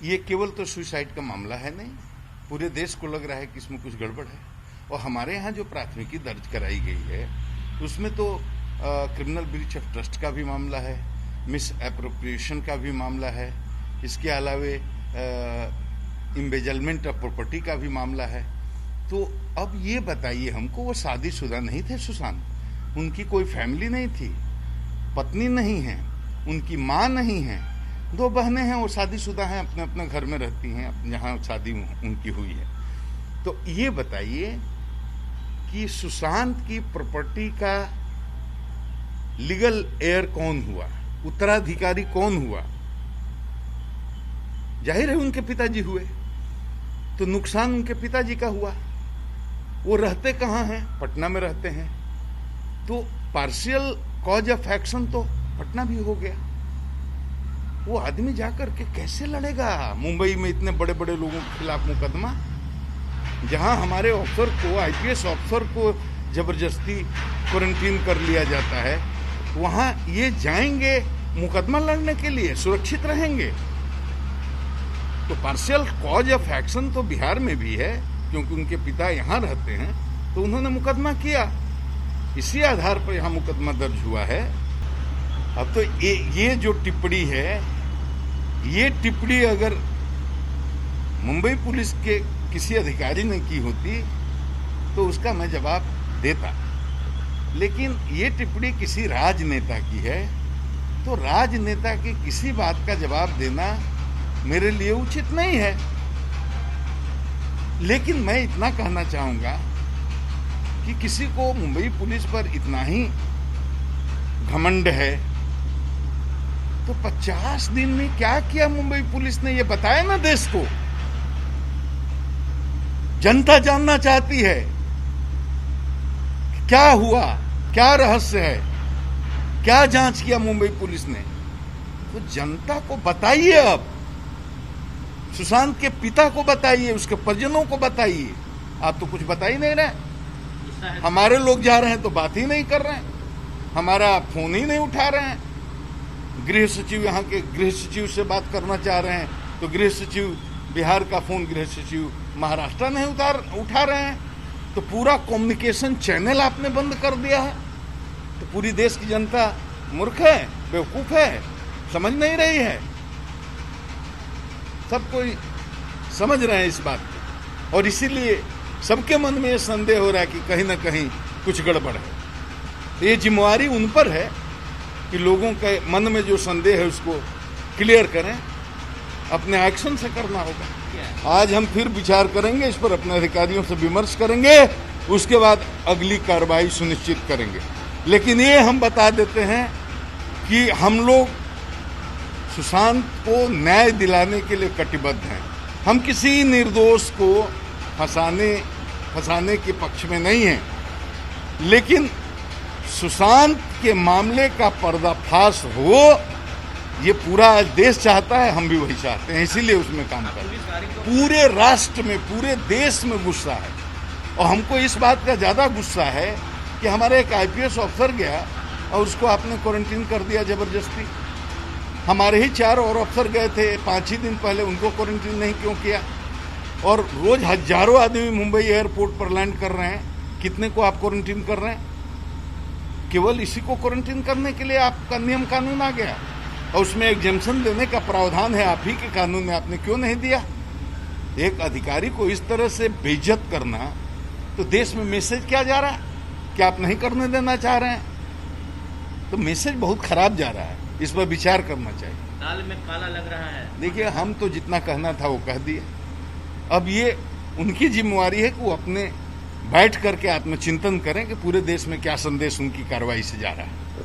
ये केवल तो सुसाइड का मामला है नहीं, पूरे देश को लग रहा है कि इसमें कुछ गड़बड़ है। और हमारे यहाँ जो प्राथमिकी दर्ज कराई गई है उसमें तो क्रिमिनल ब्रीच ऑफ ट्रस्ट का भी मामला है, मिस एप्रोप्रिएशन का भी मामला है, इसके अलावे इम्बेजलमेंट ऑफ प्रॉपर्टी का भी मामला है। तो अब ये बताइए हमको, वो शादीशुदा नहीं थे सुशांत, उनकी कोई फैमिली नहीं थी, पत्नी नहीं है, उनकी माँ नहीं है, 2 बहनें हैं, वो शादीशुदा हैं, अपने अपने घर में रहती हैं जहाँ शादी उनकी हुई है। तो ये बताइए कि सुशांत की प्रॉपर्टी का लीगल हेयर कौन हुआ, उत्तराधिकारी कौन हुआ? जाहिर है उनके पिताजी हुए, तो नुकसान उनके पिताजी का हुआ। वो रहते कहाँ हैं? पटना में रहते हैं। तो पार्शियल कॉज ऑफ एक्शन तो पटना भी हो गया। वो आदमी जाकर के कैसे लड़ेगा मुंबई में इतने बड़े बड़े लोगों के खिलाफ मुकदमा, जहां हमारे ऑफिसर को, आईपीएस ऑफिसर को जबरदस्ती क्वारंटीन कर लिया जाता है, वहां ये जाएंगे मुकदमा लड़ने के लिए, सुरक्षित रहेंगे। तो पार्शियल कॉज ऑफ एक्शन तो बिहार में भी है, क्योंकि उनके पिता यहाँ रहते हैं, तो उन्होंने मुकदमा किया, इसी आधार पर यहाँ मुकदमा दर्ज हुआ है। अब तो ये जो टिप्पणी है, ये टिप्पणी अगर मुंबई पुलिस के किसी अधिकारी ने की होती तो उसका मैं जवाब देता, लेकिन ये टिप्पणी किसी राजनेता की है, तो राजनेता की किसी बात का जवाब देना मेरे लिए उचित नहीं है। लेकिन मैं इतना कहना चाहूंगा कि किसी को मुंबई पुलिस पर इतना ही घमंड है तो 50 दिन में क्या किया मुंबई पुलिस ने, ये बताया ना देश को। जनता जानना चाहती है क्या हुआ, क्या रहस्य है, क्या जांच किया मुंबई पुलिस ने, तो जनता को बताइए। अब सुशांत के पिता को बताइए, उसके परिजनों को बताइए। आप तो कुछ बता ही नहीं रहे। हमारे लोग जा रहे हैं तो बात ही नहीं कर रहे हैं, हमारा फोन ही नहीं उठा रहे हैं। गृह सचिव, यहाँ के गृह सचिव से बात करना चाह रहे हैं तो गृह सचिव बिहार का फोन गृह सचिव महाराष्ट्र नहीं उठा रहे हैं। तो पूरा कम्युनिकेशन चैनल आपने बंद कर दिया है। तो पूरी देश की जनता मूर्ख है, बेवकूफ है, समझ नहीं रही है। सब कोई समझ रहे हैं इस बात को, और इसीलिए सबके मन में ये संदेह हो रहा है कि कहीं ना कहीं कुछ गड़बड़ है। तो ये जिम्मेवारी उन पर है कि लोगों के मन में जो संदेह है उसको क्लियर करें, अपने एक्शन से करना होगा। आज हम फिर विचार करेंगे इस पर, अपने अधिकारियों से विमर्श करेंगे, उसके बाद अगली कार्रवाई सुनिश्चित करेंगे। लेकिन ये हम बता देते हैं कि हम लोग सुशांत को न्याय दिलाने के लिए कटिबद्ध हैं। हम किसी निर्दोष को फंसाने के पक्ष में नहीं हैं, लेकिन सुशांत के मामले का पर्दाफाश हो, ये पूरा देश चाहता है, हम भी वही चाहते हैं, इसीलिए उसमें काम कर रहे हैं। पूरे राष्ट्र में, पूरे देश में गुस्सा है, और हमको इस बात का ज़्यादा गुस्सा है कि हमारे एक आईपीएस ऑफिसर गया और उसको आपने क्वारंटीन कर दिया जबरदस्ती। हमारे ही 4 और अफसर गए थे 5 ही दिन पहले, उनको क्वारंटीन नहीं क्यों किया? और रोज हजारों आदमी मुंबई एयरपोर्ट पर लैंड कर रहे हैं, कितने को आप क्वारंटीन कर रहे हैं? केवल इसी को क्वारंटीन करने के लिए आपका नियम कानून आ गया, और उसमें एग्जेम्पशन देने का प्रावधान है आप ही के कानून में, आपने क्यों नहीं दिया? एक अधिकारी को इस तरह से बेइज्जत करना, तो देश में मैसेज क्या जा रहा है कि आप नहीं करने देना चाह रहे हैं? तो मैसेज बहुत खराब जा रहा है, इस पर विचार करना चाहिए। दाल में काला लग रहा है। देखिए, हम तो जितना कहना था वो कह दिए। अब ये उनकी जिम्मेवारी है कि वो अपने बैठ करके आत्मचिंतन करें कि पूरे देश में क्या संदेश उनकी कार्रवाई से जा रहा है।